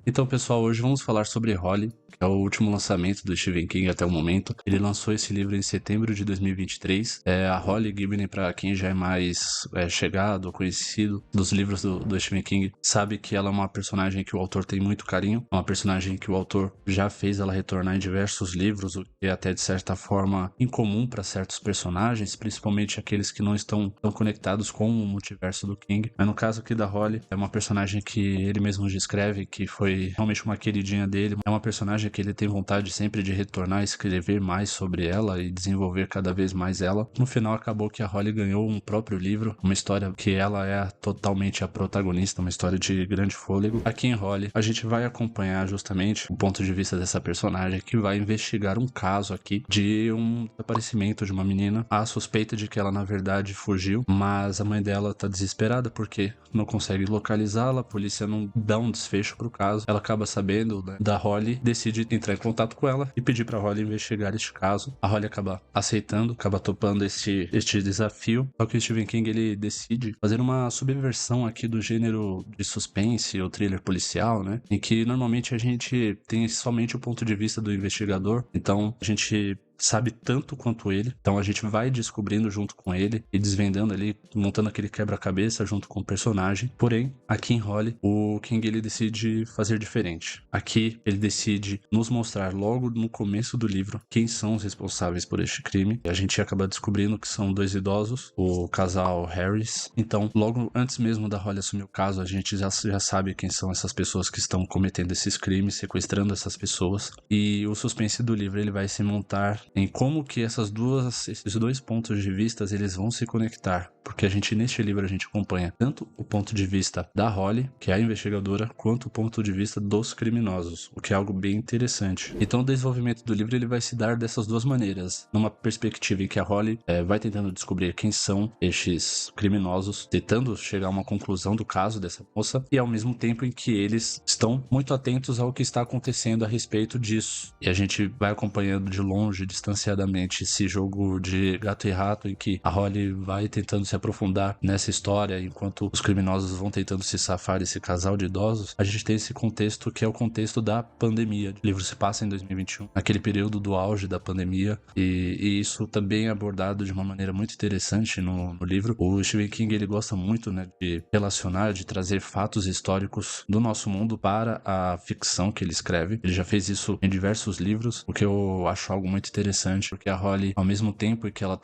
Então, pessoal, hoje vamos falar sobre Holly, que é o último lançamento do Stephen King até o momento. Ele lançou esse livro em setembro de 2023. A Holly Gibney, para quem já é mais chegado ou conhecido dos livros do Stephen King, sabe que ela é uma personagem que o autor tem muito carinho, uma personagem que o autor já fez ela retornar em diversos livros, o que é até de certa forma incomum para certos personagens, principalmente aqueles que não estão tão conectados com o multiverso do King. Mas no caso aqui da Holly, é uma personagem que ele mesmo descreve que foi realmente uma queridinha dele, é uma personagem que ele tem vontade sempre de retornar, escrever mais sobre ela e desenvolver cada vez mais ela. No final acabou que a Holly ganhou um próprio livro, uma história que ela é totalmente a protagonista, uma história de grande fôlego. Aqui em Holly a gente vai acompanhar justamente o ponto de vista dessa personagem que vai investigar um caso aqui de um desaparecimento de uma menina. Há suspeita de que ela na verdade fugiu, mas a mãe dela tá desesperada porque não consegue localizá-la, a polícia não dá um desfecho pro caso. Ela acaba sabendo, né, da Holly, decide entrar em contato com ela e pedir pra Holly investigar este caso. A Holly acaba aceitando, acaba topando este desafio. Só que o Stephen King, ele decide fazer uma subversão aqui do gênero de suspense ou thriller policial, né, em que normalmente a gente tem somente o ponto de vista do investigador. Então a gente sabe tanto quanto ele, então a gente vai descobrindo junto com ele e desvendando ali, montando aquele quebra-cabeça junto com o personagem. Porém, aqui em Holly, o King ele decide fazer diferente. Aqui ele decide nos mostrar logo no começo do livro quem são os responsáveis por este crime. E a gente acaba descobrindo que são dois idosos, o casal Harris. Então, logo antes mesmo da Holly assumir o caso, a gente já sabe quem são essas pessoas que estão cometendo esses crimes, sequestrando essas pessoas. E o suspense do livro ele vai se montar em como que esses dois pontos de vista eles vão se conectar, porque neste livro a gente acompanha tanto o ponto de vista da Holly, que é a investigadora, quanto o ponto de vista dos criminosos, o que é algo bem interessante. Então o desenvolvimento do livro ele vai se dar dessas duas maneiras, numa perspectiva em que a Holly vai tentando descobrir quem são estes criminosos, tentando chegar a uma conclusão do caso dessa moça, e ao mesmo tempo em que eles estão muito atentos ao que está acontecendo a respeito disso. E a gente vai acompanhando de longe, distanciadamente, esse jogo de gato e rato em que a Holly vai tentando se aprofundar nessa história enquanto os criminosos vão tentando se safar desse casal de idosos. A gente tem esse contexto que é o contexto da pandemia. O livro se passa em 2021, naquele período do auge da pandemia, e isso também é abordado de uma maneira muito interessante no livro. O Stephen King ele gosta muito, né, de relacionar, de trazer fatos históricos do nosso mundo para a ficção que ele escreve. Ele já fez isso em diversos livros, o que eu acho algo muito interessante, porque a Holly, ao mesmo tempo que ela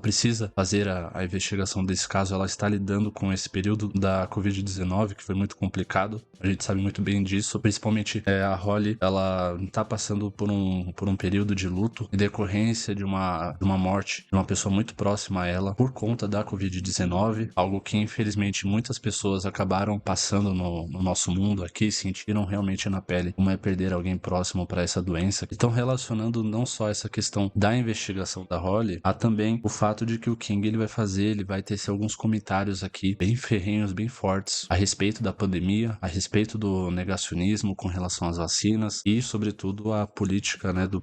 precisa fazer a investigação desse caso, ela está lidando com esse período da Covid-19, que foi muito complicado. A gente sabe muito bem disso, principalmente a Holly, ela está passando por um período de luto em decorrência de uma morte de uma pessoa muito próxima a ela por conta da Covid-19, algo que infelizmente muitas pessoas acabaram passando no nosso mundo aqui, sentiram realmente na pele como é perder alguém próximo para essa doença. Então, relacionando não só essa questão da investigação da Holly, há também o fato de que o King ele vai tecer alguns comentários aqui bem ferrenhos, bem fortes a respeito da pandemia, a respeito do negacionismo com relação às vacinas e, sobretudo, a política, né, do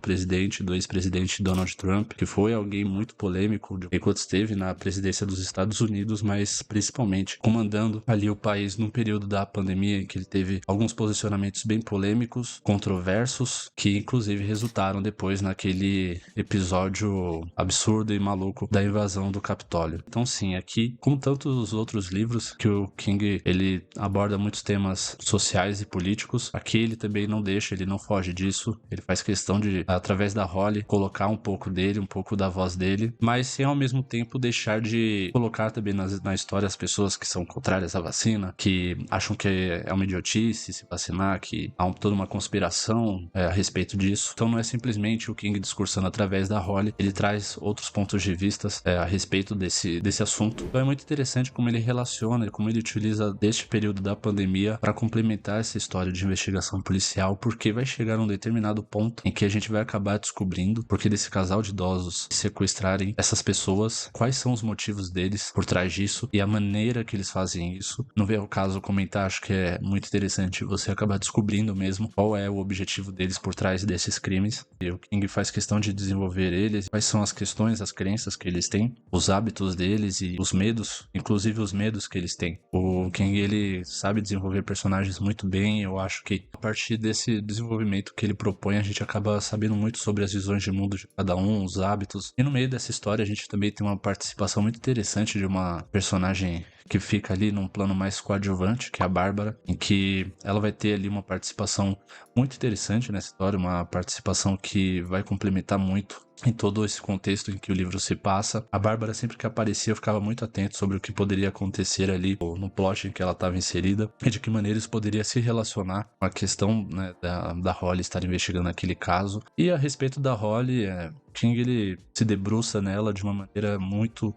ex-presidente Donald Trump, que foi alguém muito polêmico enquanto esteve na presidência dos Estados Unidos, mas principalmente comandando ali o país num período da pandemia em que ele teve alguns posicionamentos bem polêmicos, controversos, que inclusive resultaram depois naquele episódio absurdo e maluco da invasão do Capitólio. Então sim, aqui, como tantos outros livros que o King ele aborda muitos temas sociais e políticos, aqui ele também não deixa, ele não foge disso, ele faz questão de, através da Holly, colocar um pouco dele, um pouco da voz dele, mas sem ao mesmo tempo deixar de colocar também na história as pessoas que são contrárias à vacina, que acham que é uma idiotice se vacinar, que há toda uma conspiração a respeito disso. Então não é simplesmente o King discursando através da Holly, ele traz outros pontos de vista a respeito desse assunto. Então é muito interessante como ele relaciona, como ele utiliza deste período da pandemia para complementar essa história de investigação policial, porque vai chegar um determinado ponto em que a gente vai acabar descobrindo porque desse casal de idosos sequestrarem essas pessoas, quais são os motivos deles por trás disso e a maneira que eles fazem isso. Não veio ao caso comentar, acho que é muito interessante você acabar descobrindo mesmo qual é o objetivo deles por trás desses crimes. E o King faz questão onde desenvolver eles, quais são as questões, as crenças que eles têm, os hábitos deles e os medos, inclusive os medos que eles têm. O King, ele sabe desenvolver personagens muito bem. Eu acho que a partir desse desenvolvimento que ele propõe, a gente acaba sabendo muito sobre as visões de mundo de cada um, os hábitos. E no meio dessa história, a gente também tem uma participação muito interessante de uma personagem que fica ali num plano mais coadjuvante, que é a Bárbara, em que ela vai ter ali uma participação muito interessante nessa história, uma participação que vai complementar muito em todo esse contexto em que o livro se passa. A Bárbara, sempre que aparecia, eu ficava muito atento sobre o que poderia acontecer ali no plot em que ela estava inserida e de que maneira isso poderia se relacionar com a questão, né, da Holly estar investigando aquele caso. E a respeito da Holly, King, ele se debruça nela de uma maneira muito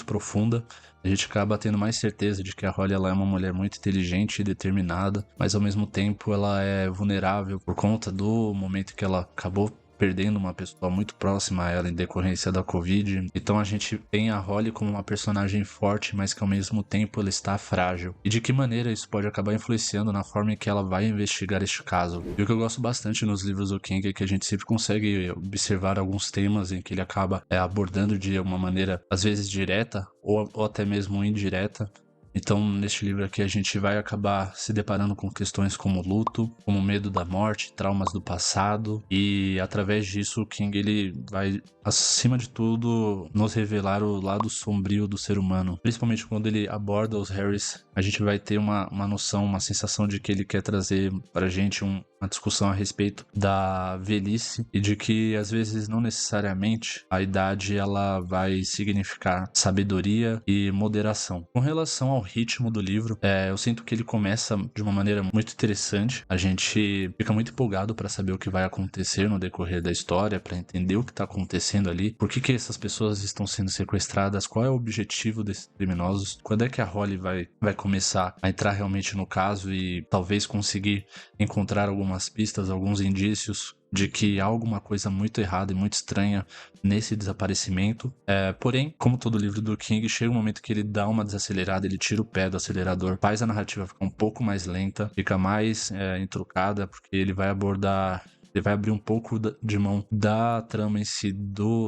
profunda. A gente acaba tendo mais certeza de que a Holly, ela é uma mulher muito inteligente e determinada, mas ao mesmo tempo ela é vulnerável por conta do momento que ela acabou perdendo uma pessoa muito próxima a ela em decorrência da Covid. Então a gente tem a Holly como uma personagem forte, mas que ao mesmo tempo ela está frágil. E de que maneira isso pode acabar influenciando na forma em que ela vai investigar este caso. E o que eu gosto bastante nos livros do King é que a gente sempre consegue observar alguns temas em que ele acaba abordando de uma maneira às vezes direta ou até mesmo indireta. Então, neste livro aqui, a gente vai acabar se deparando com questões como luto, como medo da morte, traumas do passado, e através disso, o King, ele vai, acima de tudo, nos revelar o lado sombrio do ser humano. Principalmente quando ele aborda os Harrys, a gente vai ter uma noção, uma sensação de que ele quer trazer pra gente uma discussão a respeito da velhice e de que, às vezes, não necessariamente a idade ela vai significar sabedoria e moderação. Com relação ao ritmo do livro, eu sinto que ele começa de uma maneira muito interessante. A gente fica muito empolgado para saber o que vai acontecer no decorrer da história, para entender o que está acontecendo ali, por que essas pessoas estão sendo sequestradas, qual é o objetivo desses criminosos, quando é que a Holly vai começar a entrar realmente no caso e talvez conseguir encontrar algumas pistas, alguns indícios de que há alguma coisa muito errada e muito estranha nesse desaparecimento. Porém, como todo livro do King, chega um momento que ele dá uma desacelerada, ele tira o pé do acelerador, faz a narrativa ficar um pouco mais lenta, fica mais intrucada, porque ele vai abordar... Ele vai abrir um pouco de mão da trama em si,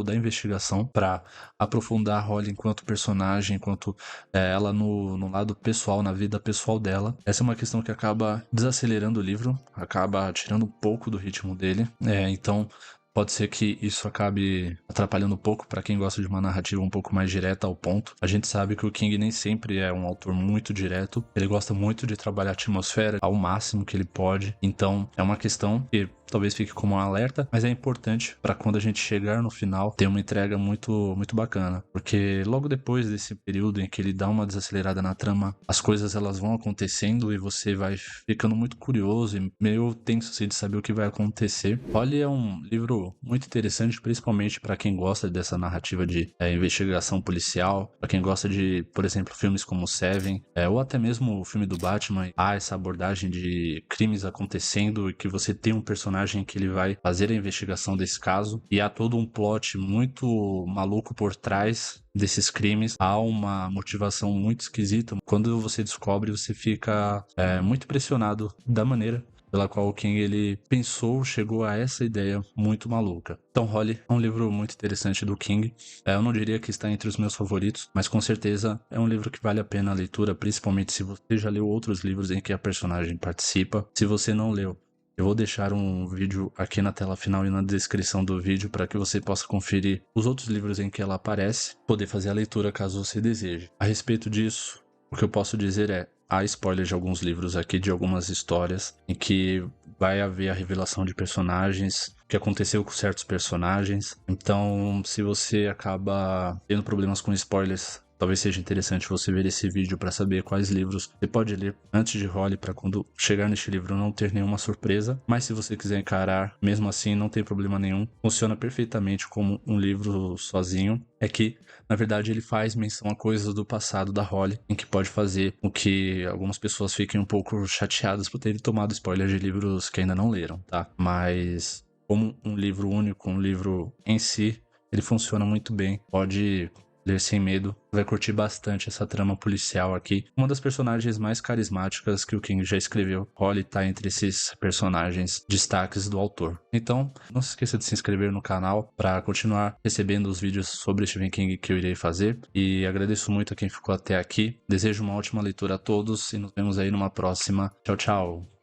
da investigação, para aprofundar a Holly enquanto personagem, enquanto ela no lado pessoal, na vida pessoal dela. Essa é uma questão que acaba desacelerando o livro, acaba tirando um pouco do ritmo dele. Então, pode ser que isso acabe atrapalhando um pouco para quem gosta de uma narrativa um pouco mais direta ao ponto. A gente sabe que o King nem sempre é um autor muito direto. Ele gosta muito de trabalhar a atmosfera ao máximo que ele pode. Então, é uma questão que talvez fique como um alerta, mas é importante para quando a gente chegar no final ter uma entrega muito, muito bacana, porque logo depois desse período em que ele dá uma desacelerada na trama, as coisas elas vão acontecendo e você vai ficando muito curioso e meio tenso assim, de saber o que vai acontecer. Holly é um livro muito interessante, principalmente para quem gosta dessa narrativa de investigação policial, para quem gosta de, por exemplo, filmes como Seven, ou até mesmo o filme do Batman. Há essa abordagem de crimes acontecendo e que você tem um personagem que ele vai fazer a investigação desse caso, e há todo um plot muito maluco por trás desses crimes. Há uma motivação muito esquisita. Quando você descobre, você fica muito impressionado da maneira pela qual o King ele chegou a essa ideia muito maluca. Então, Holly é um livro muito interessante do King. Eu não diria que está entre os meus favoritos, mas com certeza é um livro que vale a pena a leitura, principalmente se você já leu outros livros em que a personagem participa. Se você não leu, eu vou deixar um vídeo aqui na tela final e na descrição do vídeo para que você possa conferir os outros livros em que ela aparece, poder fazer a leitura caso você deseje. A respeito disso, o que eu posso dizer há spoilers de alguns livros aqui, de algumas histórias, em que vai haver a revelação de personagens, que aconteceu com certos personagens. Então, se você acaba tendo problemas com spoilers, talvez seja interessante você ver esse vídeo para saber quais livros você pode ler antes de Holly, para quando chegar neste livro não ter nenhuma surpresa. Mas se você quiser encarar, mesmo assim, não tem problema nenhum. Funciona perfeitamente como um livro sozinho. É que, na verdade, ele faz menção a coisas do passado da Holly, em que pode fazer com que algumas pessoas fiquem um pouco chateadas por terem tomado spoiler de livros que ainda não leram, tá? Mas, como um livro único, um livro em si, ele funciona muito bem. Pode ler sem medo, vai curtir bastante essa trama policial aqui. Uma das personagens mais carismáticas que o King já escreveu. Holly tá entre esses personagens destaques do autor. Então, não se esqueça de se inscrever no canal para continuar recebendo os vídeos sobre Stephen King que eu irei fazer. E agradeço muito a quem ficou até aqui. Desejo uma ótima leitura a todos e nos vemos aí numa próxima. Tchau, tchau!